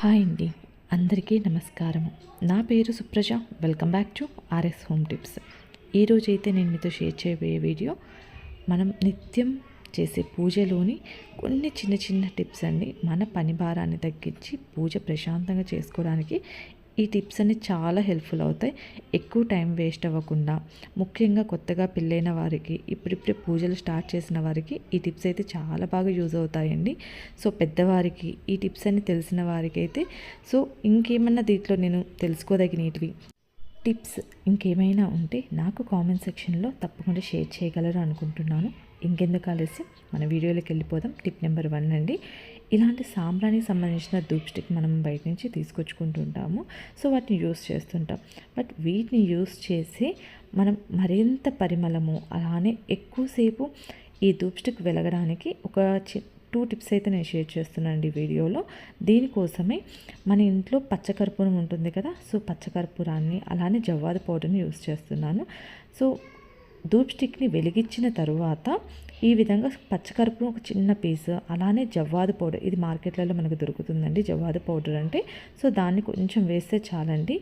Hi అండి, అందరికీ నమస్కారము. నా పేరు Supraja. Welcome back to RS home tips. ఈరోజైతే నేను మీతో షేర్ చేయబోయే వీడియో మనం నిత్యం చేసే పూజలోని కొన్ని చిన్న చిన్న టిప్స్ అండి. మన పని భారాన్ని తగ్గించి పూజ ప్రశాంతంగా చేసుకోవడానికి ఈ టిప్స్ అన్ని చాలా హెల్ప్ఫుల్ అవుతాయి. ఎక్కువ టైం వేస్ట్ అవ్వకుండా, ముఖ్యంగా కొత్తగా పెళ్ళైన వారికి, ఇప్పుడిప్పుడే పూజలు స్టార్ట్ చేసిన వారికి ఈ టిప్స్ అయితే చాలా బాగా యూజ్ అవుతాయండి. సో పెద్దవారికి ఈ టిప్స్ అన్ని తెలిసిన వారికి అయితే ఇంకేమన్నా దీంట్లో నేను తెలుసుకోదగినవి టిప్స్ ఇంకేమైనా ఉంటే నాకు కామెంట్ సెక్షన్లో తప్పకుండా షేర్ చేయగలరు అనుకుంటున్నాను. ఇంకెందుకు ఆలస్యం, మన వీడియోలోకి వెళ్ళిపోదాం. టిప్ నెంబర్ 1 అండి. ఇలాంటి సాంబ్రానికి సంబంధించిన ధూప్ స్టిక్ మనం బయట నుంచి తీసుకొచ్చుకుంటుంటాము. సో వాటిని యూస్ చేస్తుంటాం. బట్ వీటిని యూస్ చేసి మనం మరింత పరిమళము, అలానే ఎక్కువసేపు ఈ ధూప్ స్టిక్ వెలగడానికి ఒక 2 టిప్స్ అయితే నేను షేర్ చేస్తున్నానండి వీడియోలో. దీనికోసమే మన ఇంట్లో పచ్చకర్పూరం ఉంటుంది కదా, సో పచ్చకర్పూరాన్ని అలానే జవ్వాది పౌడర్ని యూస్ చేస్తున్నాను. సో ధూప్ స్టిక్ని వెలిగించిన తరువాత ఈ విధంగా పచ్చకర్పూరం ఒక చిన్న పీస్, అలానే జవ్వాది పౌడర్, ఇది మార్కెట్లలో మనకు దొరుకుతుందండి జవ్వాది పౌడర్ అంటే. సో దాన్ని కొంచెం వేస్తే చాలండి.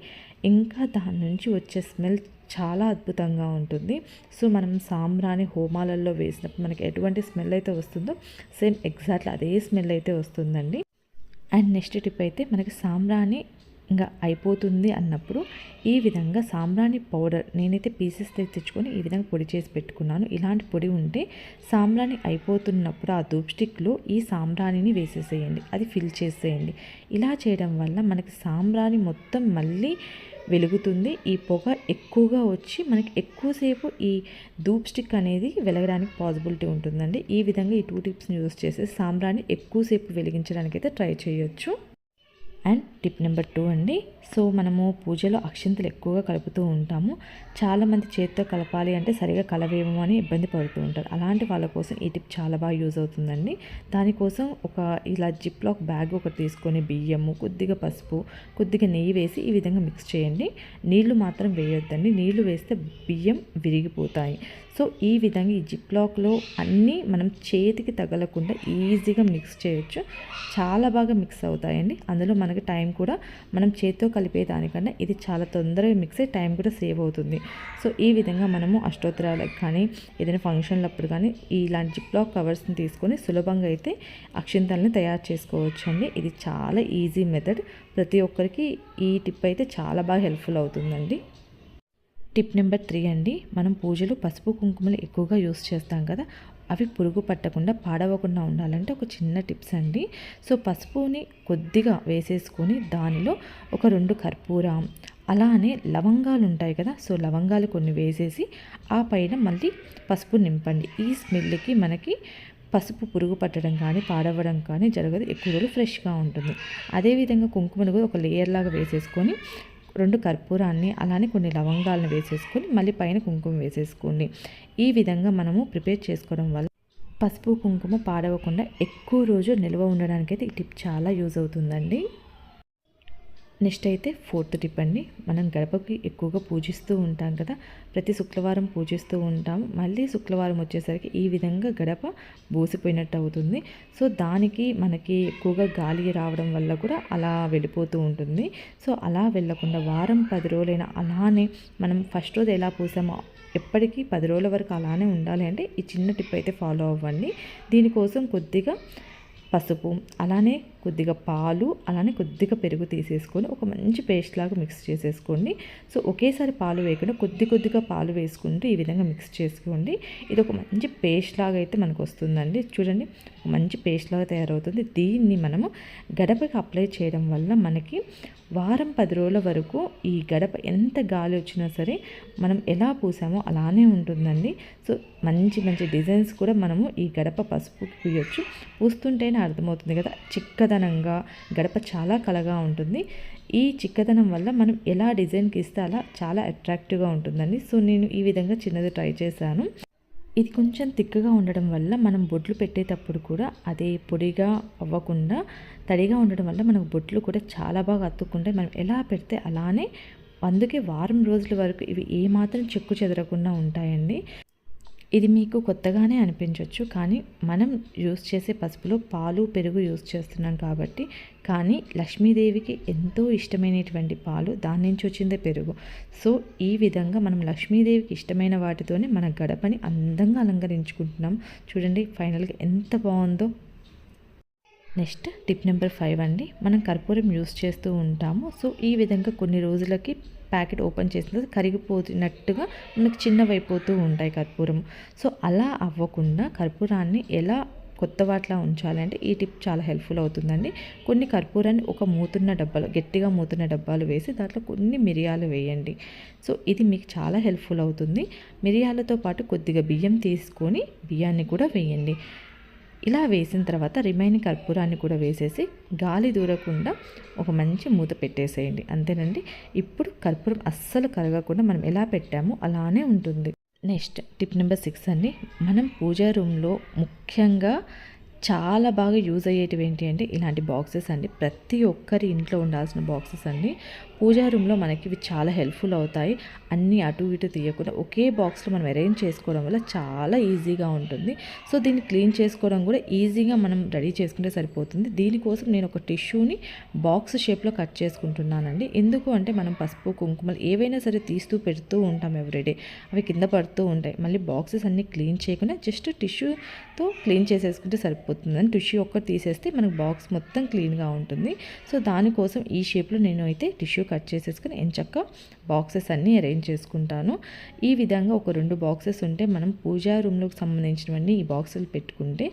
ఇంకా దాని నుంచి వచ్చే స్మెల్ చాలా అద్భుతంగా ఉంటుంది. సో మనం సాంబ్రాణి హోమాలలో వేసినప్పుడు మనకి ఎటువంటి స్మెల్ అయితే వస్తుందో సేమ్ ఎగ్జాక్ట్లీ అదే స్మెల్ అయితే వస్తుందండి. అండ్ నెక్స్ట్ టిప్ అయితే, మనకి సాంబ్రాణి ఇంకా అయిపోతుంది అన్నప్పుడు ఈ విధంగా సాంబ్రాణి పౌడర్ నేనైతే పీసెస్ తెచ్చుకొని ఈ విధంగా పొడి చేసి పెట్టుకున్నాను. ఇలాంటి పొడి ఉంటే సాంబ్రాణి అయిపోతున్నప్పుడు ఆ ధూప్ స్టిక్లో ఈ సాంబ్రాణిని వేసేసేయండి, అది ఫిల్ చేసేయండి. ఇలా చేయడం వల్ల మనకి సాంబ్రాణి మొత్తం మళ్ళీ వెలుగుతుంది. ఈ పొగ ఎక్కువగా వచ్చి మనకి ఎక్కువసేపు ఈ ధూప్ స్టిక్ అనేది వెలగడానికి పాసిబిలిటీ ఉంటుందండి. ఈ విధంగా ఈ 2 టిప్స్ని యూస్ చేసి సాంబ్రాన్ని ఎక్కువసేపు వెలిగించడానికి అయితే ట్రై చేయొచ్చు. అండ్ టిప్ నెంబర్ 2 అండి. సో మనము పూజలో అక్షింతలు ఎక్కువగా కలుపుతూ ఉంటాము. చాలామంది చేతితో కలపాలి అంటే సరిగా కలవేమో అని ఇబ్బంది పడుతూ ఉంటారు. అలాంటి వాళ్ళ కోసం ఈ టిప్ చాలా బాగా యూజ్ అవుతుందండి. దానికోసం ఇలా జిప్ లాక్ బ్యాగ్ ఒకటి తీసుకొని బియ్యము, కొద్దిగా పసుపు, కొద్దిగా నెయ్యి వేసి ఈ విధంగా మిక్స్ చేయండి. నీళ్లు మాత్రం వేయొద్దండి, నీళ్లు వేస్తే బియ్యం విరిగిపోతాయి. సో ఈ విధంగా ఈ జిప్ లాక్లో అన్నీ మనం చేతికి తగలకుండా ఈజీగా మిక్స్ చేయొచ్చు. చాలా బాగా మిక్స్ అవుతాయండి. అందులో మనకి టైం కూడా మనం చేతితో కలిపేదానికన్నా ఇది చాలా తొందరగా మిక్స్ అయ్యి టైం కూడా సేవ్ అవుతుంది. సో ఈ విధంగా మనము అష్టోత్తరాలకు కానీ ఏదైనా ఫంక్షన్లప్పుడు కానీ ఇలాంటి జిప్ లాక్ కవర్స్ని తీసుకొని సులభంగా అయితే అక్షింతల్ని తయారు చేసుకోవచ్చు అండి. ఇది చాలా ఈజీ మెథడ్. ప్రతి ఒక్కరికి ఈ టిప్ అయితే చాలా బాగా హెల్ప్ఫుల్ అవుతుందండి. టిప్ నెంబర్ 3 అండి. మనం పూజలు పసుపు కుంకుమలు ఎక్కువగా యూస్ చేస్తాం కదా, అవి పురుగు పట్టకుండా పాడవకుండా ఉండాలంటే ఒక చిన్న టిప్స్ అండి. సో పసుపుని కొద్దిగా వేసేసుకొని దానిలో ఒక 2 కర్పూరం, అలానే లవంగాలు ఉంటాయి కదా, సో లవంగాలు కొన్ని వేసేసి ఆ పైన మళ్ళీ పసుపు నింపండి. ఈ స్మెల్కి మనకి పసుపు పురుగు పట్టడం కానీ పాడవడం కానీ జరగదు, ఎక్కువ రోజులు ఫ్రెష్గా ఉంటుంది. అదేవిధంగా కుంకుమను కూడా ఒక లేయర్ లాగా వేసేసుకొని 2 కర్పూరాన్ని అలానే కొన్ని లవంగాలను వేసేసుకొని మళ్ళీ పైన కుంకుమ వేసేసుకోండి. ఈ విధంగా మనము ప్రిపేర్ చేసుకోవడం వల్ల పసుపు కుంకుమ పాడవకుండా ఎక్కువ రోజు నిల్వ ఉండడానికైతే ఈ టిప్ చాలా యూజ్ అవుతుందండి. నెక్స్ట్ అయితే 4th టిప్ అండి. మనం గడపకి ఎక్కువగా పూజిస్తూ ఉంటాం కదా, ప్రతి శుక్రవారం పూజిస్తూ ఉంటాం. మళ్ళీ శుక్రవారం వచ్చేసరికి ఈ విధంగా గడప బోసిపోయినట్టు అవుతుంది. సో దానికి మనకి ఎక్కువగా గాలి రావడం వల్ల కూడా అలా వెళ్ళిపోతూ ఉంటుంది. సో అలా వెళ్ళకుండా వారం 10 రోజులైనా అలానే మనం ఫస్ట్ రోజు ఎలా పూసామో ఎప్పటికీ 10 రోజుల వరకు అలానే ఉండాలి అంటే ఈ చిన్న టిప్ అయితే ఫాలో అవ్వండి. దీనికోసం కొద్దిగా పసుపు, అలానే కొద్దిగా పాలు, అలానే కొద్దిగా పెరుగు తీసేసుకొని ఒక మంచి పేస్ట్ లాగా మిక్స్ చేసేసుకోండి. సో ఒకేసారి పాలు వేయకుండా కొద్దిగా పాలు వేసుకుంటూ ఈ విధంగా మిక్స్ చేసుకోండి. ఇది ఒక మంచి పేస్ట్ లాగా అయితే మనకు వస్తుందండి. చూడండి, ఒక మంచి పేస్ట్ లాగా తయారవుతుంది. దీన్ని మనము గడపకి అప్లై చేయడం వల్ల మనకి వారం 10 రోజుల వరకు ఈ గడప ఎంత గాలి వచ్చినా సరే మనం ఎలా పూసామో అలానే ఉంటుందండి. సో మంచి డిజైన్స్ కూడా మనము ఈ గడప పసుపుకి పూయొచ్చు. పూస్తుంటేనే అర్థమవుతుంది కదా, చిక్కదనంగా గడప చాలా కళగా ఉంటుంది. ఈ చిక్కదనం వల్ల మనం ఎలా డిజైన్కి ఇస్తే అలా చాలా అట్రాక్టివ్గా ఉంటుందండి. సో నేను ఈ విధంగా చిన్నది ట్రై చేశాను. ఇది కొంచెం తిక్కగా ఉండడం వల్ల మనం బొట్లు పెట్టేటప్పుడు కూడా అదే పొడిగా అవ్వకుండా తడిగా ఉండడం వల్ల మనకు బొట్లు కూడా చాలా బాగా అతుక్కుంటాయి. మనం ఎలా పెడితే అలానే, అందుకే వారం రోజుల వరకు ఇవి ఏమాత్రం చెక్కు చెదరకుండా ఉంటాయండి. ఇది మీకు కొత్తగానే అనిపించవచ్చు, కానీ మనం యూస్ చేసే పసుపులో పాలు పెరుగు యూస్ చేస్తున్నాం కాబట్టి. కానీ లక్ష్మీదేవికి ఎంతో ఇష్టమైనటువంటి పాలు, దాని నుంచి వచ్చిందే పెరుగు. సో ఈ విధంగా మనం లక్ష్మీదేవికి ఇష్టమైన వాటితోనే మన గడపని అందంగా అలంకరించుకుంటున్నాం. చూడండి ఫైనల్గా ఎంత బాగుందో. నెక్స్ట్ టిప్ నెంబర్ 5 అండి. మనం కర్పూరం యూస్ చేస్తూ ఉంటాము. సో ఈ విధంగా కొన్ని రోజులకి ప్యాకెట్ ఓపెన్ చేసిన తర్వాత కరిగిపోతున్నట్టుగా మనకు చిన్నవైపోతూ ఉంటాయి కర్పూరం. సో అలా అవ్వకుండా కర్పూరాన్ని ఎలా కొత్త వాటిలా ఉంచాలంటే ఈ టిప్ చాలా హెల్ప్ఫుల్ అవుతుందండి. కొన్ని కర్పూరాన్ని ఒక మూతున్న డబ్బాలు, గట్టిగా మూతున్న డబ్బాలు వేసి దాంట్లో కొన్ని మిరియాలు వేయండి. సో ఇది మీకు చాలా హెల్ప్ఫుల్ అవుతుంది. మిరియాలతో పాటు కొద్దిగా బియ్యం తీసుకొని బియ్యాన్ని కూడా వేయండి. ఇలా వేసిన తర్వాత రిమైనింగ్ కర్పూరాన్ని కూడా వేసేసి గాలి దూరకుండా ఒక మంచి మూత పెట్టేసేయండి. అంతేనండి. ఇప్పుడు కర్పూరం అస్సలు కరగకుండా మనం ఎలా పెట్టామో అలానే ఉంటుంది. నెక్స్ట్ టిప్ నెంబర్ 6 అండి. మనం పూజా రూమ్లో ముఖ్యంగా చాలా బాగా యూజ్ అయ్యేటివి ఏంటి అంటే ఇలాంటి బాక్సెస్ అండి. ప్రతి ఒక్కరి ఇంట్లో ఉండాల్సిన బాక్సెస్ అండి. పూజా రూమ్లో మనకి ఇవి చాలా హెల్ప్ఫుల్ అవుతాయి. అన్నీ అటు ఇటు తీయకుండా ఒకే బాక్స్లో మనం అరేంజ్ చేసుకోవడం వల్ల చాలా ఈజీగా ఉంటుంది. సో దీన్ని క్లీన్ చేసుకోవడం కూడా ఈజీగా మనం రెడీ చేసుకుంటే సరిపోతుంది. దీనికోసం నేను ఒక టిష్యూని బాక్స్ షేప్లో కట్ చేసుకుంటున్నానండి. ఎందుకు అంటే మనం పసుపు కుంకుమలు ఏవైనా సరే తీస్తూ పెడుతూ ఉంటాం ఎవ్రీడే, అవి కింద పడుతూ ఉంటాయి. మళ్ళీ బాక్సెస్ అన్నీ క్లీన్ చేయకుండా జస్ట్ టిష్యూతో క్లీన్ చేసేసుకుంటే సరిపోతుందని టిష్యూ ఒక్కటి తీసేస్తే మనకు బాక్స్ మొత్తం క్లీన్గా ఉంటుంది. సో దానికోసం ఈ షేప్లో నేను అయితే టిష్యూ కట్ చేసేసుకుని ఎంచక్క బాక్సెస్ అన్నీ అరేంజ్ చేసుకుంటాను. ఈ విధంగా ఒక 2 బాక్సెస్ ఉంటే మనం పూజా రూమ్లోకి సంబంధించినవన్నీ ఈ బాక్సులు పెట్టుకుంటే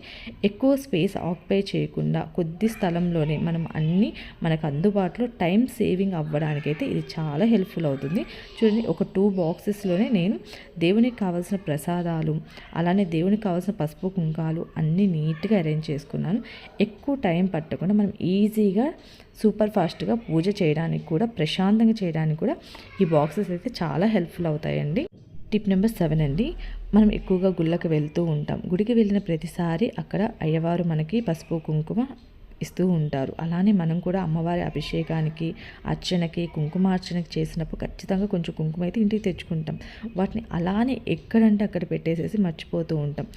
ఎక్కువ స్పేస్ ఆక్యుపై చేయకుండా కొద్ది స్థలంలోనే మనం అన్నీ మనకు అందుబాటులో టైం సేవింగ్ అవ్వడానికైతే ఇది చాలా హెల్ప్ఫుల్ అవుతుంది. చూడండి ఒక 2 బాక్సెస్లోనే నేను దేవునికి కావాల్సిన ప్రసాదాలు, అలానే దేవునికి కావాల్సిన పసుపు కుంకాలు అన్నీ నీట్గా అరేంజ్ చేసుకున్నాను. ఎక్కువ టైం పట్టకుండా మనం ఈజీగా సూపర్ ఫాస్ట్గా పూజ చేయడానికి కూడా, ప్రశాంతంగా చేయడానికి కూడా ఈ బాక్సెస్ అయితే చాలా హెల్ప్ఫుల్ అవుతాయండి. టిప్ నెంబర్ 7 అండి. మనం ఎక్కువగా గుళ్ళకి వెళ్తూ ఉంటాం. గుడికి వెళ్ళిన ప్రతిసారి అక్కడ అయ్యవారు మనకి పసుపు కుంకుమ ఇస్తూ ఉంటారు. అలానే మనం కూడా అమ్మవారి అభిషేకానికి, అర్చనకి, కుంకుమార్చనకి చేసినప్పుడు ఖచ్చితంగా కొంచెం కుంకుమ అయితే ఇంటికి తెచ్చుకుంటాం. వాటిని అలానే ఎక్కడంటే అక్కడ పెట్టేసేసి మర్చిపోతూ ఉంటాం.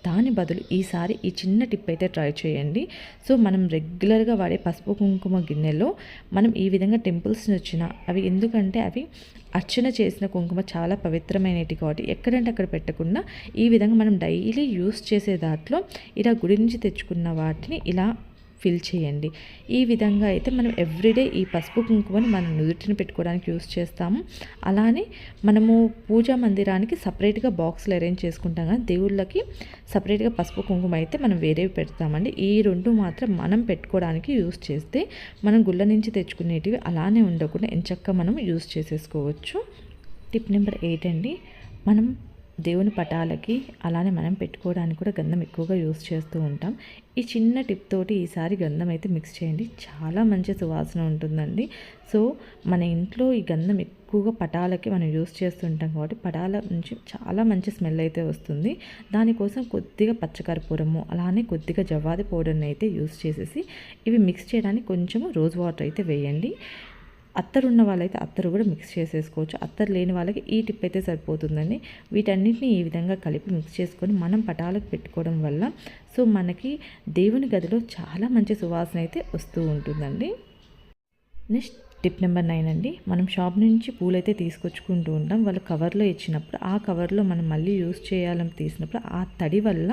దాని బదులు ఈసారి ఈ చిన్న టిప్ అయితే ట్రై చేయండి. సో మనం రెగ్యులర్గా వాడే పసుపు కుంకుమ గిన్నెలో మనం ఈ విధంగా టెంపుల్స్ వచ్చిన అవి, ఎందుకంటే అవి అర్చన చేసిన కుంకుమ చాలా పవిత్రమైనవి కాబట్టి ఎక్కడంటే అక్కడ పెట్టకుండా ఈ విధంగా మనం డైలీ యూస్ చేసే దాంట్లో ఇలా గుడి నుంచి తెచ్చుకున్న వాటిని ఇలా ఫిల్ చేయండి. ఈ విధంగా అయితే మనం ఎవ్రీడే ఈ పసుపు కుంకుమని మనం నుదుటిని పెట్టుకోవడానికి యూస్ చేస్తాము. అలానే మనము పూజా మందిరానికి సపరేట్గా బాక్స్లు అరేంజ్ చేసుకుంటాం, కానీ దేవుళ్ళకి సపరేట్గా పసుపు కుంకుమ అయితే మనం వేరేవి పెడతామండి. ఈ 2 మాత్రం మనం పెట్టుకోవడానికి యూస్ చేస్తే మనం గుళ్ళ నుంచి తెచ్చుకునేటివి అలానే ఉండకుండా ఎంచక్కా మనం యూస్ చేసేసుకోవచ్చు. టిప్ నెంబర్ 8 అండి. మనం దేవుని పటాలకి అలానే మనం పెట్టుకోవడానికి కూడా గంధం ఎక్కువగా యూస్ చేస్తూ ఉంటాం. ఈ చిన్న టిప్ తోటి ఈసారి గంధం అయితే మిక్స్ చేయండి. చాలా మంచి సువాసన ఉంటుందండి. సో మన ఇంట్లో ఈ గంధం ఎక్కువగా పటాలకి మనం యూస్ చేస్తుంటాం కాబట్టి పటాల నుంచి చాలా మంచి స్మెల్ అయితే వస్తుంది. దానికోసం కొద్దిగా పచ్చకర్పూరము అలానే కొద్దిగా జవ్వాది పౌడర్ని అయితే యూస్ చేసేసి ఇవి మిక్స్ చేయడానికి కొంచెము రోజ్ వాటర్ అయితే వేయండి. అత్తరు ఉన్న వాళ్ళైతే అత్తరు కూడా మిక్స్ చేసేసుకోవచ్చు. అత్తరు లేని వాళ్ళకి ఈ టిప్ అయితే సరిపోతుందండి. వీటన్నిటిని ఈ విధంగా కలిపి మిక్స్ చేసుకొని మనం పటాలకు పెట్టుకోవడం వల్ల సో మనకి దేవుని గదిలో చాలా మంచి సువాసన అయితే వస్తూ ఉంటుందండి. నెక్స్ట్ టిప్ నెంబర్ 9 అండి. మనం షాప్ నుంచి పూలైతే తీసుకొచ్చుకుంటూ ఉంటాం. వాళ్ళు కవర్లో ఇచ్చినప్పుడు ఆ కవర్లో మనం మళ్ళీ యూస్ చేయాలని తీసినప్పుడు ఆ తడి వల్ల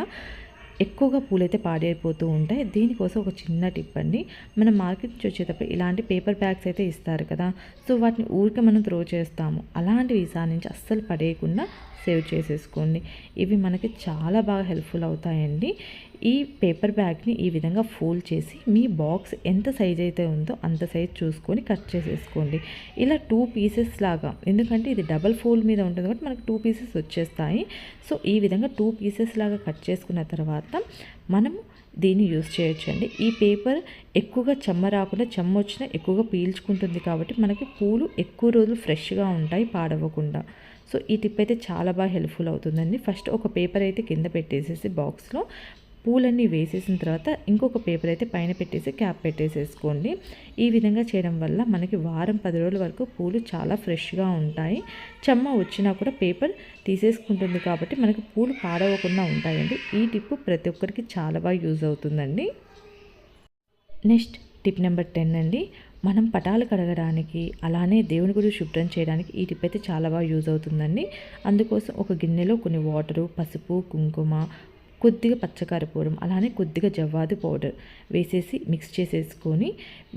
ఎక్కువగా పూలైతే పాడైపోతూ ఉంటాయి. దీనికోసం ఒక చిన్న టిప్ అండి. మనం మార్కెట్ నుంచి వచ్చేటప్పుడు ఇలాంటి పేపర్ బ్యాగ్స్ అయితే ఇస్తారు కదా, సో వాటిని ఊరికే మనం త్రో చేస్తాము. అలాంటివి ఈసారి నుంచి అస్సలు పడేయకుండా సేవ్ చేసేసుకోండి. ఇవి మనకి చాలా బాగా హెల్ప్ఫుల్ అవుతాయండి. ఈ పేపర్ బ్యాగ్ని ఈ విధంగా ఫోల్డ్ చేసి మీ బాక్స్ ఎంత సైజ్ అయితే ఉందో అంత సైజ్ చూసుకొని కట్ చేసేసుకోండి. ఇలా 2 పీసెస్ లాగా, ఎందుకంటే ఇది డబల్ ఫోల్డ్ మీద ఉంటుంది కాబట్టి మనకు 2 పీసెస్ వచ్చేస్తాయి. సో ఈ విధంగా 2 పీసెస్ లాగా కట్ చేసుకున్న తర్వాత మనం దీన్ని యూస్ చేయొచ్చండి. ఈ పేపర్ ఎక్కువగా చెమ్మ రాకుండా, చెమ్మ వచ్చినా ఎక్కువగా పీల్చుకుంటుంది కాబట్టి మనకి పూలు ఎక్కువ రోజులు ఫ్రెష్గా ఉంటాయి, పాడవకుండా. సో ఈ టిప్ అయితే చాలా బాగా హెల్ప్ఫుల్ అవుతుందండి. ఫస్ట్ ఒక పేపర్ అయితే కింద పెట్టేసేసి బాక్స్లో పూలన్నీ వేసేసిన తర్వాత ఇంకొక పేపర్ అయితే పైన పెట్టేసి క్యాప్ పెట్టేసేసుకోండి. ఈ విధంగా చేయడం వల్ల మనకి వారం 10 రోజుల వరకు పూలు చాలా ఫ్రెష్గా ఉంటాయి. చెమ్మ వచ్చినా కూడా పేపర్ తీసేసుకుంటుంది కాబట్టి మనకి పూలు పాడవకుండా ఉంటాయండి. ఈ టిప్ ప్రతి ఒక్కరికి చాలా బాగా యూజ్ అవుతుందండి. నెక్స్ట్ టిప్ నెంబర్ 10 అండి. మనం పటాలు కడగడానికి అలానే దేవుని గుడి శుభ్రం చేయడానికి ఈ టిప్ అయితే చాలా బాగా యూజ్ అవుతుందండి. అందుకోసం ఒక గిన్నెలో కొన్ని వాటరు, పసుపు, కుంకుమ, కొద్దిగా పచ్చకర్పూరం అలానే కొద్దిగా జవ్వాది పౌడర్ వేసేసి మిక్స్ చేసేసుకొని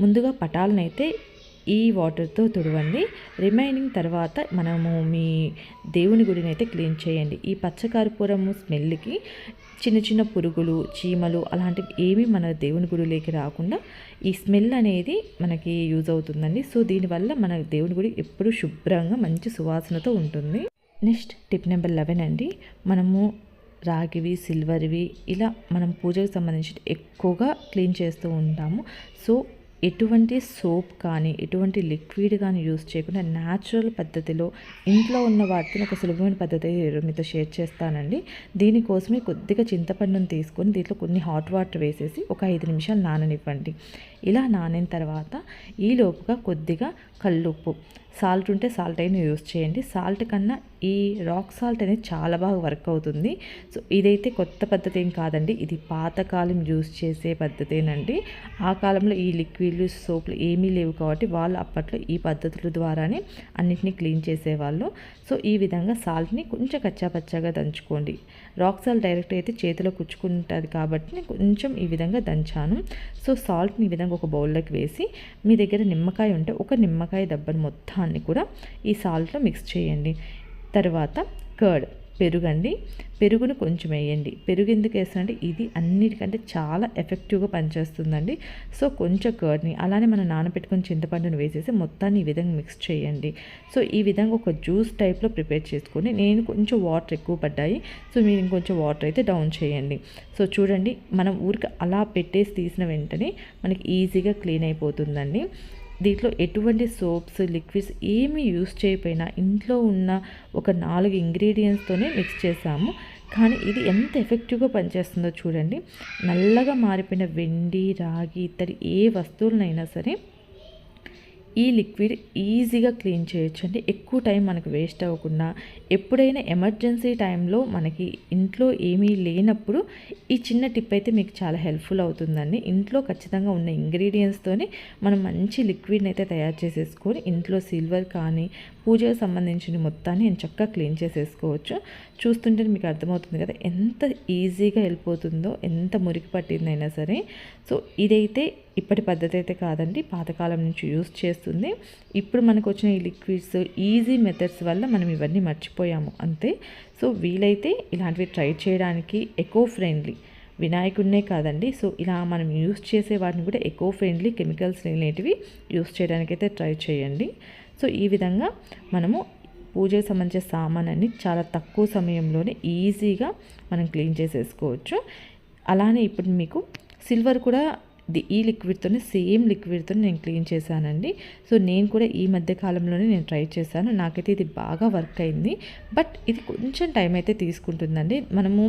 ముందుగా పటాలనైతే ఈ వాటర్తో తుడవండి. రిమైనింగ్ తర్వాత మనము మీ దేవుని గుడిని అయితే క్లీన్ చేయండి. ఈ పచ్చకర్పూరము స్మెల్కి చిన్న చిన్న పురుగులు, చీమలు అలాంటివి ఏమీ మన దేవుని గుడిలోకి రాకుండా ఈ స్మెల్ అనేది మనకి యూజ్ అవుతుందండి. సో దీనివల్ల మన దేవుని గుడి ఎప్పుడు శుభ్రంగా మంచి సువాసనతో ఉంటుంది. నెక్స్ట్ టిప్ నెంబర్ 11 అండి. మనము రాగివి, సిల్వర్వి ఇలా మనం పూజకు సంబంధించి ఎక్కువగా క్లీన్ చేస్తూ ఉంటాము. సో ఎటువంటి సోప్ కానీ ఎటువంటి లిక్విడ్ కానీ యూస్ చేయకుండా న్యాచురల్ పద్ధతిలో ఇంట్లో ఉన్న వాటిని ఒక సులభమైన పద్ధతి మీతో షేర్ చేస్తానండి. దీనికోసమే కొద్దిగా చింతపండును తీసుకొని దీంట్లో కొన్ని హాట్ వాటర్ వేసేసి ఒక 5 నిమిషాలు నాననివ్వండి. ఇలా నానిన తర్వాత ఈలోపుగా కొద్దిగా కల్లుప్పు, సాల్ట్ ఉంటే సాల్ట్ అయినా యూస్ చేయండి. సాల్ట్ కన్నా ఈ రాక్ సాల్ట్ అనేది చాలా బాగా వర్క్ అవుతుంది. సో ఇదైతే కొత్త పద్ధతి ఏం కాదండి, ఇది పాతకాలం యూస్ చేసే పద్ధతేనండి. ఆ కాలంలో ఈ లిక్విడ్లు, సోపులు ఏమీ లేవు కాబట్టి వాళ్ళు అప్పట్లో ఈ పద్ధతుల ద్వారానే అన్నిటినీ క్లీన్ చేసేవాళ్ళు. సో ఈ విధంగా సాల్ట్ని కొంచెం కచ్చాపచ్చాగా దంచుకోండి. రాక్ సాల్ట్ డైరెక్ట్ అయితే చేతిలో కుచ్చుకుంటుంది కాబట్టి నేను కొంచెం ఈ విధంగా దంచాను. సో సాల్ట్ని ఈ విధంగా ఒక బౌల్లోకి వేసి మీ దగ్గర నిమ్మకాయ ఉంటే ఒక నిమ్మకాయ దబ్బను మొత్తాన్ని కూడా ఈ సాల్ట్లో మిక్స్ చేయండి. తర్వాత కర్డ్, పెరుగండి, పెరుగును కొంచెం వేయండి. పెరుగు ఎందుకు వేస్తానంటే ఇది అన్నిటికంటే చాలా ఎఫెక్టివ్గా పనిచేస్తుందండి. సో కొంచెం కర్డ్ని అలానే మనం నానబెట్టుకుని చింతపండును వేసేసి మొత్తాన్ని ఈ విధంగా మిక్స్ చేయండి. సో ఈ విధంగా ఒక జ్యూస్ టైప్లో ప్రిపేర్ చేసుకొని నేను కొంచెం వాటర్ ఎక్కువ పడ్డాయి. సో మీరు ఇంకొంచెం వాటర్ అయితే డౌన్ చేయండి. సో చూడండి, మనం ఊరికి అలా పెట్టేసి తీసిన వెంటనే మనకి ఈజీగా క్లీన్ అయిపోతుందండి. దీంట్లో ఎటువంటి సోప్స్, లిక్విడ్స్ ఏమీ యూస్ చేయకపోయినా ఇంట్లో ఉన్న ఒక 4 ఇంగ్రీడియంట్స్తోనే మిక్స్ చేసాము. కానీ ఇది ఎంత ఎఫెక్టివ్గా పనిచేస్తుందో చూడండి. నల్లగా మారిపోయిన వెండి, రాగి, ఇత్తడి ఏ వస్తువులనైనా సరే ఈ లిక్విడ్ ఈజీగా క్లీన్ చేయొచ్చండి. ఎక్కువ టైం మనకు వేస్ట్ అవ్వకుండా ఎప్పుడైనా ఎమర్జెన్సీ టైంలో మనకి ఇంట్లో ఏమీ లేనప్పుడు ఈ చిన్న టిప్ అయితే మీకు చాలా హెల్ప్ఫుల్ అవుతుందండి. ఇంట్లో ఖచ్చితంగా ఉన్న ఇంగ్రీడియంట్స్తోనే మనం మంచి లిక్విడ్ని అయితే తయారు చేసేసుకొని ఇంట్లో సిల్వర్ కానీ పూజకు సంబంధించిన మొత్తాన్ని చక్కగా క్లీన్ చేసేసుకోవచ్చు. చూస్తుంటే మీకు అర్థమవుతుంది కదా ఎంత ఈజీగా వెళ్ళిపోతుందో, ఎంత మురికి పట్టిందైనా సరే. సో ఇదైతే ఇప్పటి పద్ధతి అయితే కాదండి, పాతకాలం నుంచి యూస్ చేస్తుంది. ఇప్పుడు మనకు వచ్చిన ఈ లిక్విడ్స్, ఈజీ మెథడ్స్ వల్ల మనం ఇవన్నీ మర్చిపోయాము అంతే. సో వీలైతే ఇలాంటివి ట్రై చేయడానికి ఎకో ఫ్రెండ్లీ, వినాయకుడినే కాదండి, సో ఇలా మనం యూస్ చేసే వాటిని కూడా ఎకో ఫ్రెండ్లీ, కెమికల్స్ లేనిటివి యూస్ చేయడానికైతే ట్రై చేయండి. సో ఈ విధంగా మనము పూజకు సంబంధించిన సామాన్ని చాలా తక్కువ సమయంలోనే ఈజీగా మనం క్లీన్ చేసేసుకోవచ్చు. అలానే ఇప్పుడు మీకు సిల్వర్ కూడా ఈ లిక్విడ్తోనే, సేమ్ లిక్విడ్తో నేను క్లీన్ చేశానండి. సో నేను కూడా ఈ మధ్య కాలంలోనే నేను ట్రై చేశాను. నాకైతే ఇది బాగా వర్క్ అయింది. బట్ ఇది కొంచెం టైం అయితే తీసుకుంటుందండి. మనము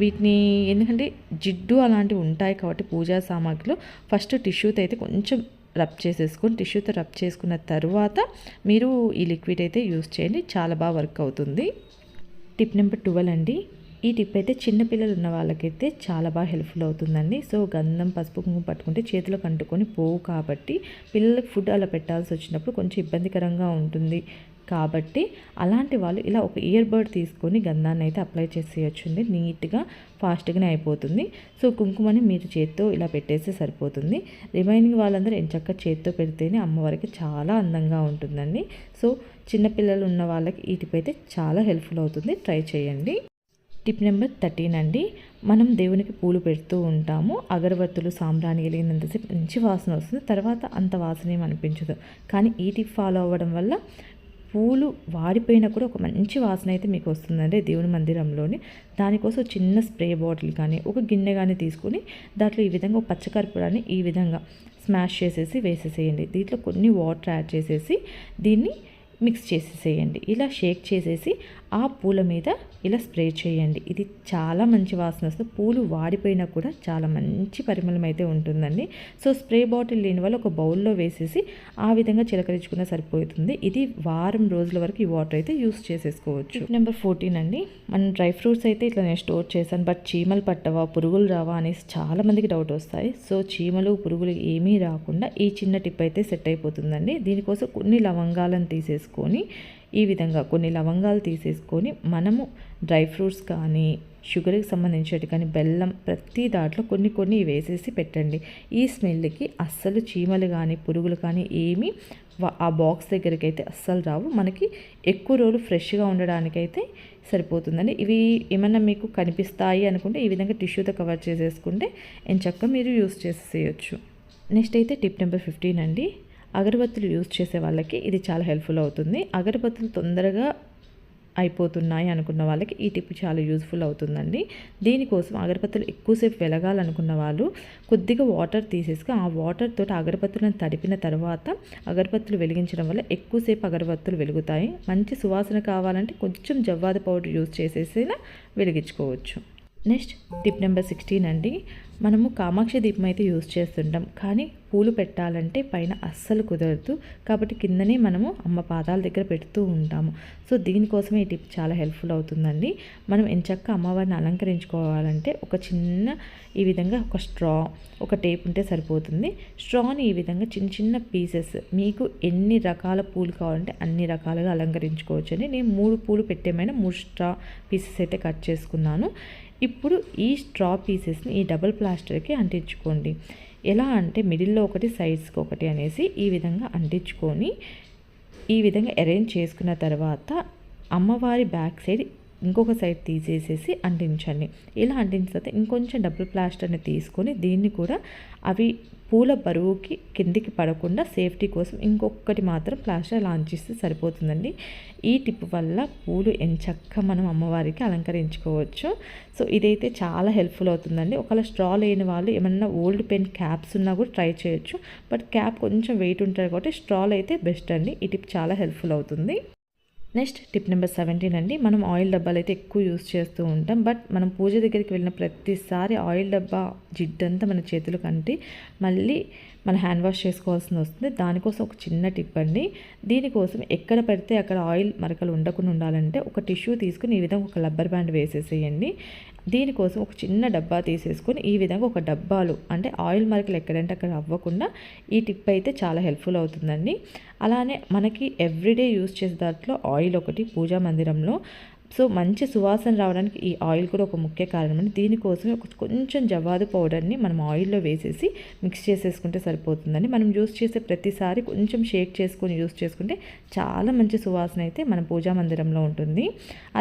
వీటిని ఎందుకంటే జిడ్డు అలాంటివి ఉంటాయి కాబట్టి పూజా సామాగ్రిలో ఫస్ట్ టిష్యూతో అయితే కొంచెం రబ్ చేసేసుకొని, టిష్యూతో రబ్ చేసుకున్న తర్వాత మీరు ఈ లిక్విడ్ అయితే యూస్ చేయండి, చాలా బాగా వర్క్ అవుతుంది. టిప్ నెంబర్ 12 అండి. ఈ టిప్ అయితే చిన్నపిల్లలు ఉన్న వాళ్ళకైతే చాలా బాగా హెల్ప్ఫుల్ అవుతుందండి. సో గంధం, పసుపు, కుంకుమ పట్టుకుంటే చేతిలోకి అంటుకొని పోవు కాబట్టి పిల్లలకు ఫుడ్ అలా పెట్టాల్సి వచ్చినప్పుడు కొంచెం ఇబ్బందికరంగా ఉంటుంది. కాబట్టి అలాంటి వాళ్ళు ఇలా ఒక ఇయర్ బడ్ తీసుకొని గంధాన్ని అయితే అప్లై చేసేయచ్చండి. నీట్గా ఫాస్ట్గానే అయిపోతుంది. సో కుంకుమని మీరు చేత్తో ఇలా పెట్టేస్తే సరిపోతుంది. రిమైనింగ్ వాళ్ళందరూ ఎంచక్క చేత్తో పెడితేనే అమ్మవారికి చాలా అందంగా ఉంటుందండి. సో చిన్నపిల్లలు ఉన్న వాళ్ళకి ఈ టిప్ అయితే చాలా హెల్ప్ఫుల్ అవుతుంది, ట్రై చేయండి. టిప్ నెంబర్ 13 అండి. మనం దేవునికి పూలు పెడుతూ ఉంటాము. అగరబత్తులు, సాంబ్రాణి వెలిగినంతసేపు మంచి వాసన వస్తుంది, తర్వాత అంత వాసన ఏమి అనిపించదు. కానీ ఈ టిప్ ఫాలో అవ్వడం వల్ల పూలు వాడిపోయినా కూడా ఒక మంచి వాసన అయితే మీకు వస్తుందండి దేవుని మందిరంలోని. దానికోసం చిన్న స్ప్రే బాటిల్ కానీ ఒక గిన్నె కానీ తీసుకొని దాంట్లో ఈ విధంగా పచ్చకర్పూరాన్ని ఈ విధంగా స్మాష్ చేసేసి వేసేసేయండి. దీంట్లో కొన్ని వాటర్ యాడ్ చేసేసి దీన్ని మిక్స్ చేసేసేయండి. ఇలా షేక్ చేసేసి ఆ పూల మీద ఇలా స్ప్రే చేయండి. ఇది చాలా మంచి వాసన వస్తుంది. పూలు వాడిపోయినా కూడా చాలా మంచి పరిమళం అయితే ఉంటుందండి. సో స్ప్రే బాటిల్ లేని వాళ్ళు ఒక బౌల్లో వేసేసి ఆ విధంగా చిలకరించుకున్న సరిపోతుంది. ఇది వారం రోజుల వరకు ఈ వాటర్ అయితే యూస్ చేసేసుకోవచ్చు. నెంబర్ 14 అండి. మనం డ్రై ఫ్రూట్స్ అయితే ఇట్లా నేను స్టోర్ చేశాను, బట్ చీమలు పట్టవా, పురుగులు రావా అనేసి చాలామందికి డౌట్ వస్తాయి. సో చీమలు పురుగులు ఏమీ రాకుండా ఈ చిన్న టిప్ అయితే సెట్ అయిపోతుందండి. దీనికోసం కొన్ని లవంగాలను తీసేసుకొని ఈ విధంగా కొన్ని లవంగాలు తీసేసుకొని మనము డ్రై ఫ్రూట్స్ కానీ షుగర్కి సంబంధించినట్టు కానీ బెల్లం ప్రతి దాంట్లో కొన్ని వేసేసి పెట్టండి. ఈ స్మెల్కి అస్సలు చీమలు కానీ పురుగులు కానీ ఏమీ ఆ బాక్స్ దగ్గరికి అయితే అస్సలు రావు. మనకి ఎక్కువ రోజులు ఫ్రెష్గా ఉండడానికైతే సరిపోతుందండి. ఇవి ఏమన్నా మీకు కనిపిస్తాయి అనుకుంటే ఈ విధంగా టిష్యూతో కవర్ చేసేసుకుంటే ఎంచక్కా మీరు యూస్ చేసేయచ్చు. నెక్స్ట్ అయితే టిప్ నెంబర్ 15 అండి. అగరబత్తులు యూజ్ చేసే వాళ్ళకి ఇది చాలా హెల్ప్ఫుల్ అవుతుంది. అగరబత్తులు తొందరగా అయిపోతున్నాయి అనుకున్న వాళ్ళకి ఈ టిప్ చాలా యూజ్ఫుల్ అవుతుందండి. దీనికోసం అగరబత్తులు ఎక్కువసేపు వెలగాలనుకున్న వాళ్ళు కొద్దిగా వాటర్ తీసేసుకుని ఆ వాటర్ తోటి అగరబత్తులను తడిపిన తర్వాత అగరబత్తులు వెలిగించడం వల్ల ఎక్కువసేపు అగరబత్తులు వెలుగుతాయి. మంచి సువాసన కావాలంటే కొంచెం జవ్వాది పౌడర్ యూజ్ చేసేసినా వెలిగించుకోవచ్చు. నెక్స్ట్ టిప్ నెంబర్ 16 అండి. మనము కామాక్షి దీపం అయితే యూజ్ చేస్తుంటాం, కానీ పూలు పెట్టాలంటే పైన అస్సలు కుదరదు. కాబట్టి కిందనే మనము అమ్మ పాదాల దగ్గర పెడుతూ ఉంటాము. సో దీనికోసమే ఈ టిప్ చాలా హెల్ప్ఫుల్ అవుతుందండి. మనం ఎంచక్కా అమ్మవారిని అలంకరించుకోవాలంటే ఒక చిన్న ఈ విధంగా ఒక స్ట్రా, ఒక టేప్ ఉంటే సరిపోతుంది. స్ట్రాని ఈ విధంగా చిన్న పీసెస్ మీకు ఎన్ని రకాల పూలు కావాలంటే అన్ని రకాలుగా అలంకరించుకోవచ్చు అండి. నేను 3 పూలు పెట్టేమైనా 3 స్ట్రా పీసెస్ అయితే కట్ చేసుకున్నాను. ఇప్పుడు ఈ స్ట్రా పీసెస్ని ఈ డబుల్ ప్లాస్టర్కి అంటించుకోండి. ఎలా అంటే మిడిల్లో ఒకటి సైడ్స్కి ఒకటి అనేసి ఈ విధంగా అంటించుకొని ఈ విధంగా అరేంజ్ చేసుకున్న తర్వాత అమ్మవారి బ్యాక్ సైడ్ ఇంకొక సైడ్ తీసేసేసి అంటించండి. ఇలా అంటించిన తర్వాత ఇంకొంచెం డబుల్ ప్లాస్టర్ని తీసుకొని దీన్ని కూడా అవి పూల బరువుకి కిందికి పడకుండా సేఫ్టీ కోసం ఇంకొకటి మాత్రం ప్లాస్టర్ అలా అంటిస్తే సరిపోతుందండి. ఈ టిప్ వల్ల పూలు ఎంచక్కా మనం అమ్మవారికి అలంకరించుకోవచ్చు. సో ఇదైతే చాలా హెల్ప్ఫుల్ అవుతుందండి. ఒకవేళ స్ట్రా లేని వాళ్ళు ఏమన్నా ఓల్డ్ పెన్ క్యాప్స్ ఉన్నా కూడా ట్రై చేయొచ్చు, బట్ క్యాప్ కొంచెం వెయిట్ ఉంటుంది కాబట్టి స్ట్రాలు అయితే బెస్ట్ అండి. ఈ టిప్ చాలా హెల్ప్ఫుల్ అవుతుంది. నెక్స్ట్ టిప్ నెంబర్ 17 అండి. మనం ఆయిల్ డబ్బాలు అయితే ఎక్కువ యూస్ చేస్తూ ఉంటాం, బట్ మనం పూజ దగ్గరికి వెళ్ళిన ప్రతిసారి ఆయిల్ డబ్బా జిడ్డంతా మన చేతులకు అంటి మళ్ళీ మన హ్యాండ్ వాష్ చేసుకోవాల్సి వస్తుంది. దానికోసం ఒక చిన్న టిప్ అండి. దీనికోసం ఎక్కడ పెడితే అక్కడ ఆయిల్ మరకలు ఉండకుండా ఉండాలంటే ఒక టిష్యూ తీసుకుని ఈ విధంగా ఒక రబ్బర్ బ్యాండ్ వేసేసేయండి. దీనికోసం ఒక చిన్న డబ్బా తీసేసుకొని ఈ విధంగా ఒక డబ్బాలు అంటే ఆయిల్ మరకలు ఎక్కడంటే అక్కడ అవ్వకుండా ఈ టిప్ అయితే చాలా హెల్ప్ఫుల్ అవుతుందండి. అలానే మనకి ఎవ్రీడే యూస్ చేసే దాంట్లో ఆయిల్ ఒకటి పూజా మందిరంలో సో మంచి సువాసన రావడానికి ఈ ఆయిల్ కూడా ఒక ముఖ్య కారణం అండి. దీనికోసమే కొంచెం జవ్వాదు పౌడర్ని మనం ఆయిల్లో వేసేసి మిక్స్ చేసేసుకుంటే సరిపోతుందండి. మనం యూస్ చేసే ప్రతిసారి కొంచెం షేక్ చేసుకొని యూస్ చేసుకుంటే చాలా మంచి సువాసన అయితే మన పూజా మందిరంలో ఉంటుంది.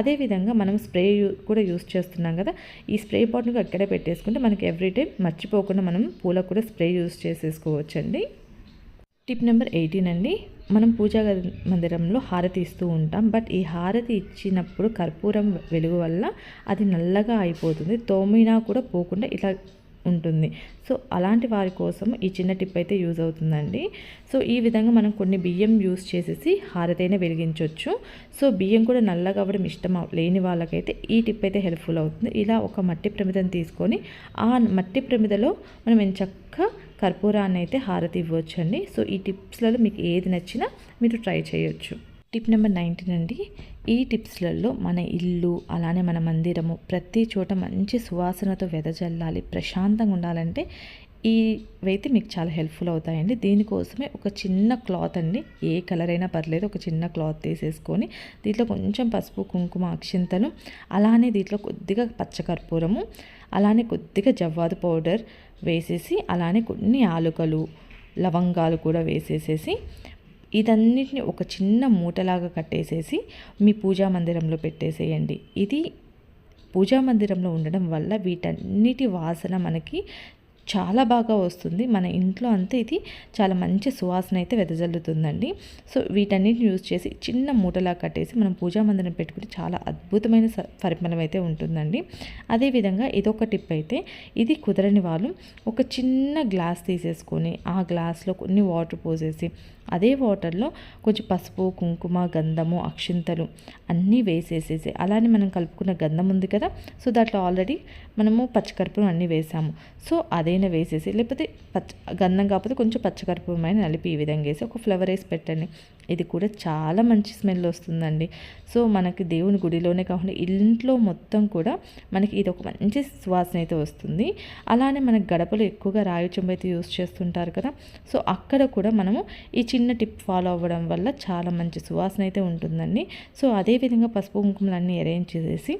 అదేవిధంగా మనం స్ప్రే కూడా యూస్ చేస్తున్నాం కదా, ఈ స్ప్రే బాటిల్ని అక్కడే పెట్టేసుకుంటే మనకి ఎవ్రీడే మర్చిపోకుండా మనం పూలకు కూడా స్ప్రే యూస్ చేసేసుకోవచ్చండి. టిప్ నెంబర్ 18 అండి. మనం పూజా మందిరంలో హారతి ఇస్తూ ఉంటాం, బట్ ఈ హారతి ఇచ్చినప్పుడు కర్పూరం వెలుగు వల్ల అది నల్లగా అయిపోతుంది, తోమినా కూడా పోకుండా ఇలా ఉంటుంది. సో అలాంటి వారి కోసం ఈ చిన్న టిప్ అయితే యూజ్ అవుతుందండి. సో ఈ విధంగా మనం కొన్ని బియ్యం యూజ్ చేసేసి హారతి అయినా వెలిగించవచ్చు. సో బియ్యం కూడా నల్లగా అవ్వడం ఇష్టం లేని వాళ్ళకైతే ఈ టిప్ అయితే హెల్ప్ఫుల్ అవుతుంది. ఇలా ఒక మట్టి ప్రమిదను తీసుకొని ఆ మట్టి ప్రమిదలో మనం ఎంచక్కా కర్పూరాన్ని అయితే హారతి ఇవ్వచ్చండి. సో ఈ టిప్స్లలో మీకు ఏది నచ్చినా మీరు ట్రై చేయొచ్చు. టిప్ నెంబర్ 19 అండి. ఈ టిప్స్లలో మన ఇల్లు అలానే మన మందిరము ప్రతి చోట మంచి సువాసనతో వెదజల్లాలి, ప్రశాంతంగా ఉండాలంటే ఇవైతే మీకు చాలా హెల్ప్ఫుల్ అవుతాయండి. దీనికోసమే ఒక చిన్న క్లాత్ అండి, ఏ కలర్ అయినా పర్లేదు, ఒక చిన్న క్లాత్ తీసేసుకొని దీంట్లో కొంచెం పసుపు కుంకుమ అక్షింతలు అలానే దీంట్లో కొద్దిగా పచ్చకర్పూరము అలానే కొద్దిగా జవ్వాదు పౌడర్ వేసేసి అలానే కొన్ని యాలకులు లవంగాలు కూడా వేసేసేసి ఇదన్నిటిని ఒక చిన్న మూటలాగా కట్టేసేసి మీ పూజా మందిరంలో పెట్టేసేయండి. ఇది పూజా మందిరంలో ఉండడం వల్ల వీటన్నిటి వాసన మనకి చాలా బాగా వస్తుంది. మన ఇంట్లో అంతా ఇది చాలా మంచి సువాసన అయితే వెదజల్లుతుందండి. సో వీటన్నిటిని యూజ్ చేసి చిన్న మూటలా కట్టేసి మనం పూజా మందిరం పెట్టుకుంటే చాలా అద్భుతమైన పరిమళం అయితే ఉంటుందండి. అదేవిధంగా ఇదొక టిప్ అయితే, ఇది కుదరని వాళ్ళు ఒక చిన్న గ్లాస్ తీసేసుకొని ఆ గ్లాస్లో కొన్ని వాటర్ పోసేసి అదే వాటర్లో కొంచెం పసుపు, కుంకుమ, గంధము, అక్షింతలు అన్నీ వేసేసేసి, అలానే మనం కలుపుకున్న గంధం ఉంది కదా, సో దాంట్లో ఆల్రెడీ మనము పచ్చకర్పూరం అన్నీ వేసాము. సో అదైనా వేసేసి, లేకపోతే గంధం కాకపోతే కొంచెం పచ్చకర్పూరమైన నలిపి ఈ విధంగా వేసి ఒక ఫ్లవర్ వేసి పెట్టండి. ఇది కూడా చాలా మంచి స్మెల్ వస్తుందండి. సో మనకి దేవుని గుడిలోనే కాకుండా ఇంట్లో మొత్తం కూడా మనకి ఇది ఒక మంచి సువాసన అయితే వస్తుంది. అలానే మనకి గడపలో ఎక్కువగా రాయి చెంబు అయితే యూస్ చేస్తుంటారు కదా, సో అక్కడ కూడా మనము ఈ చిన్న టిప్ ఫాలో అవ్వడం వల్ల చాలా మంచి సువాసన అయితే ఉంటుందండి. సో అదేవిధంగా పసుపు కుంకుమలన్నీ అరేంజ్ చేసేసి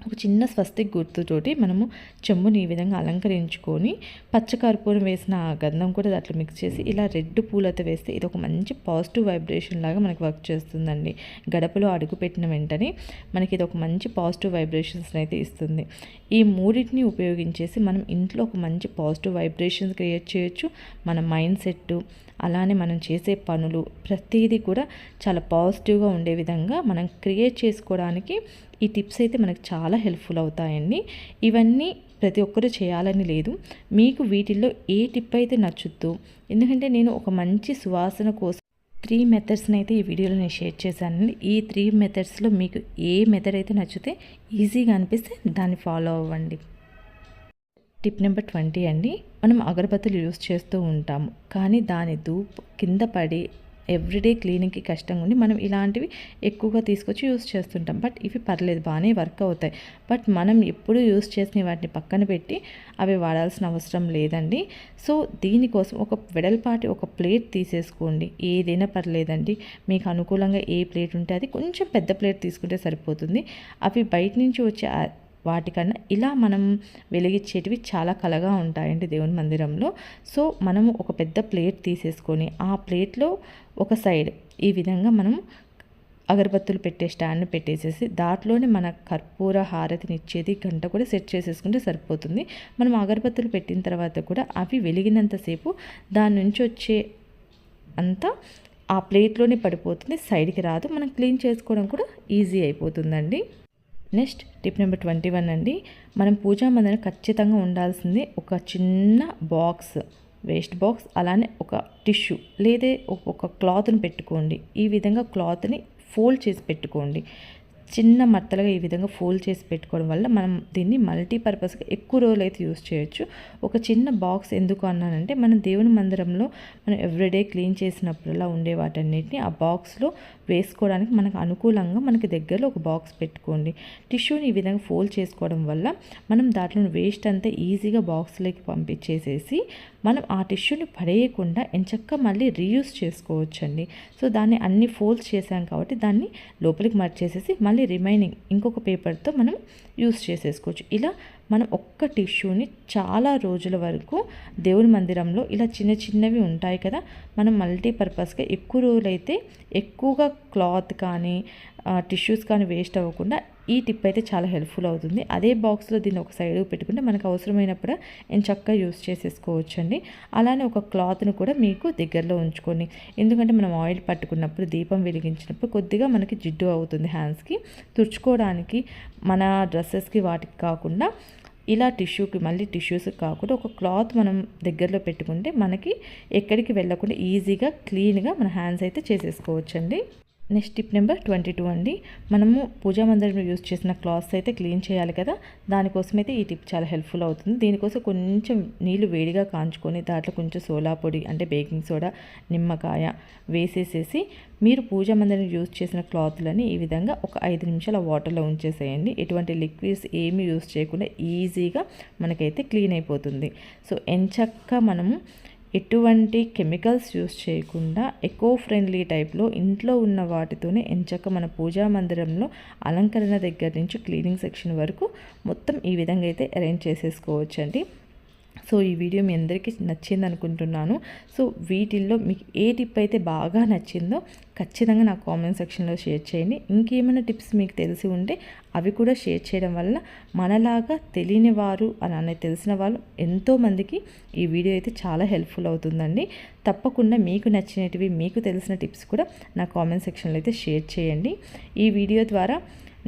ఒక చిన్న స్వస్తిక్ గుర్తుతోటి మనము చెంబుని ఈ విధంగా అలంకరించుకొని పచ్చకర్పూరం వేసిన గంధం కూడా దాంట్లో మిక్స్ చేసి ఇలా రెడ్ పూలతో వేస్తే ఇది ఒక మంచి పాజిటివ్ వైబ్రేషన్ లాగా మనకి వర్క్ చేస్తుందండి. గడపలో అడుగుపెట్టిన వెంటనే మనకి ఇది ఒక మంచి పాజిటివ్ వైబ్రేషన్స్ అయితే ఇస్తుంది. ఈ మూడింటిని ఉపయోగించేసి మనం ఇంట్లో ఒక మంచి పాజిటివ్ వైబ్రేషన్స్ క్రియేట్ చేయొచ్చు. మన మైండ్ సెట్, అలానే మనం చేసే పనులు ప్రతిదీ కూడా చాలా పాజిటివ్గా ఉండే విధంగా మనం క్రియేట్ చేసుకోవడానికి ఈ టిప్స్ అయితే మనకు చాలా హెల్ప్ఫుల్ అవుతాయండి. ఇవన్నీ ప్రతి ఒక్కరూ చేయాలని లేదు, మీకు వీటిల్లో ఏ టిప్ అయితే నచ్చుద్దో, ఎందుకంటే నేను ఒక మంచి సువాసన కోసం 3 మెథడ్స్ని అయితే ఈ వీడియోలో నేను షేర్ చేశానండి. ఈ 3 మెథడ్స్లో మీకు ఏ మెథడ్ అయితే నచ్చితే ఈజీగా అనిపిస్తే దాన్ని ఫాలో అవ్వండి. టిప్ నెంబర్ 20 అండి, మనం అగరబత్తులు యూస్ చేస్తూ ఉంటాము, కానీ దాని ధూప్ కింద పడి ఎవ్రీడే క్లీనింగ్కి కష్టంగా ఉండి మనం ఇలాంటివి ఎక్కువగా తీసుకొచ్చి యూస్ చేస్తుంటాం. బట్ ఇవి పర్లేదు, బాగానే వర్క్ అవుతాయి. బట్ మనం ఎప్పుడు యూస్ చేసిన వాటిని పక్కన పెట్టి అవి వాడాల్సిన అవసరం లేదండి. సో దీనికోసం ఒక వెడల్పాటి ఒక ప్లేట్ తీసేసుకోండి, ఏదైనా పర్లేదండి. మీకు అనుకూలంగా ఏ ప్లేట్ ఉంటే అది, కొంచెం పెద్ద ప్లేట్ తీసుకుంటే సరిపోతుంది. అవి బయట నుంచి వచ్చే వాటికన్నా ఇలా మనం వెలిగించేటివి చాలా కలగా ఉంటాయండి దేవుని మందిరంలో. సో మనము ఒక పెద్ద ప్లేట్ తీసేసుకొని ఆ ప్లేట్లో ఒక సైడ్ ఈ విధంగా మనం అగరబత్తులు పెట్టే స్టాండ్ని పెట్టేసేసి దాంట్లోనే మన కర్పూర హారతిని ఇచ్చేది గంట కూడా సెట్ చేసేసుకుంటే సరిపోతుంది. మనం అగరబత్తులు పెట్టిన తర్వాత కూడా అవి వెలిగినంతసేపు దాని నుంచి వచ్చే అంతా ఆ ప్లేట్లోనే పడిపోతుంది, సైడ్కి రాదు. మనం క్లీన్ చేసుకోవడం కూడా ఈజీ అయిపోతుందండి. నెక్స్ట్ టిప్ నెంబర్ 21 అండి, మనం పూజా మందిరం ఖచ్చితంగా ఉండాల్సింది ఒక చిన్న బాక్స్, వేస్ట్ బాక్స్, అలానే ఒక టిష్యూ లేదా ఒక క్లాత్ని పెట్టుకోండి. ఈ విధంగా క్లాత్ని ఫోల్డ్ చేసి పెట్టుకోండి. చిన్న మట్టలుగా ఈ విధంగా ఫోల్డ్ చేసి పెట్టుకోవడం వల్ల మనం దీన్ని మల్టీపర్పస్గా ఎక్కువ రోజులు అయితే యూస్ చేయొచ్చు. ఒక చిన్న బాక్స్ ఎందుకు అన్నానంటే, మనం దేవుని మందిరంలో మనం ఎవ్రీడే క్లీన్ చేసినప్పుడల్లా ఉండే వాటన్నిటిని ఆ బాక్స్లో వేసుకోవడానికి మనకు అనుకూలంగా మనకి దగ్గరలో ఒక బాక్స్ పెట్టుకోండి. టిష్యూని ఈ విధంగా ఫోల్డ్ చేసుకోవడం వల్ల మనం దాంట్లో వేస్ట్ అంతా ఈజీగా బాక్స్లోకి పంపించేసేసి మనం ఆ టిష్యూని పడేయకుండా ఎంచక్కా మళ్ళీ రీయూస్ చేసుకోవచ్చండి. సో దాన్ని అన్ని ఫోల్డ్స్ చేసాం కాబట్టి దాన్ని లోపలికి మర్చేసేసి మళ్ళీ రిమైనింగ్ ఇంకొక పేపర్తో మనం యూస్ చేసేసుకోవచ్చు. ఇలా మనం ఒక్క టిష్యూని చాలా రోజుల వరకు దేవుని మందిరంలో ఇలా చిన్న చిన్నవి ఉంటాయి కదా, మనం మల్టీపర్పస్గా ఎక్కువ రోజులైతే ఎక్కువగా క్లాత్ కానీ టిష్యూస్ కానీ వేస్ట్ అవ్వకుండా ఈ టిప్ అయితే చాలా హెల్ప్ఫుల్ అవుతుంది. అదే బాక్స్లో దీన్ని ఒక సైడ్కి పెట్టుకుంటే మనకు అవసరమైనప్పుడు చక్కగా యూస్ చేసేసుకోవచ్చండి. అలానే ఒక క్లాత్ను కూడా మీకు దగ్గరలో ఉంచుకొని, ఎందుకంటే మనం ఆయిల్ పట్టుకున్నప్పుడు దీపం వెలిగించినప్పుడు కొద్దిగా మనకి జిడ్డు అవుతుంది హ్యాండ్స్కి, తుడుచుకోవడానికి మన డ్రెస్సెస్కి వాటికి కాకుండా ఇలా మళ్ళీ టిష్యూస్కి కాకుండా ఒక క్లాత్ మనం దగ్గరలో పెట్టుకుంటే మనకి ఎక్కడికి వెళ్ళకుండా ఈజీగా క్లీన్గా మన హ్యాండ్స్ అయితే చేసేసుకోవచ్చండి. నెక్స్ట్ టిప్ నెంబర్ 22 అండి, మనము పూజా మందిరంలో యూజ్ చేసిన క్లాత్స్ అయితే క్లీన్ చేయాలి కదా, దానికోసం అయితే ఈ టిప్ చాలా హెల్ప్ఫుల్ అవుతుంది. దీనికోసం కొంచెం నీళ్ళు వేడిగా కాంచుకొని దాంట్లో కొంచెం సోడా పొడి అంటే బేకింగ్ సోడా, నిమ్మకాయ వేసేసేసి మీరు పూజా మందిరం యూజ్ చేసిన క్లాత్లని ఈ విధంగా ఒక 5 నిమిషాల వాటర్లో ఉంచేసేయండి. ఎటువంటి లిక్విడ్స్ ఏమీ యూజ్ చేయకుండా ఈజీగా మనకైతే క్లీన్ అయిపోతుంది. సో ఎంచక్కా మనము ఎటువంటి కెమికల్స్ యూస్ చేయకుండా ఎకో ఫ్రెండ్లీ టైప్లో ఇంట్లో ఉన్న వాటితోనే ఎంచక్క మన పూజా మందిరంలో అలంకరణ దగ్గర నుంచి క్లీనింగ్ సెక్షన్ వరకు మొత్తం ఈ విధంగా అయితే అరేంజ్ చేసేసుకోవచ్చండి. సో ఈ వీడియో మీ అందరికీ నచ్చింది అనుకుంటున్నాను. సో వీటిల్లో మీకు ఏ టిప్ అయితే బాగా నచ్చిందో ఖచ్చితంగా నా కామెంట్ సెక్షన్లో షేర్ చేయండి. ఇంకేమైనా టిప్స్ మీకు తెలిసి ఉంటే అవి కూడా షేర్ చేయడం వల్ల మనలాగా తెలియని వారు అని తెలిసిన వాళ్ళు ఎంతోమందికి ఈ వీడియో అయితే చాలా హెల్ప్ఫుల్ అవుతుందండి. తప్పకుండా మీకు నచ్చినటివి మీకు తెలిసిన టిప్స్ కూడా నా కామెంట్ సెక్షన్లో అయితే షేర్ చేయండి. ఈ వీడియో ద్వారా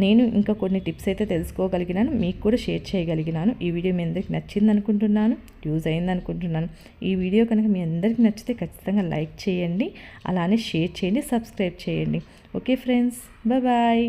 నేను ఇంకా కొన్ని టిప్స్ అయితే తెలుసుకోగలిగినాను, మీకు కూడా షేర్ చేయగలిగినాను. ఈ వీడియో మీ అందరికి నచ్చింది అనుకుంటున్నాను, యూజ్ అయింది అనుకుంటున్నాను. ఈ వీడియో కనుక మీ అందరికీ నచ్చితే ఖచ్చితంగా లైక్ చేయండి, అలానే షేర్ చేయండి, సబ్స్క్రైబ్ చేయండి. Okay friends, bye.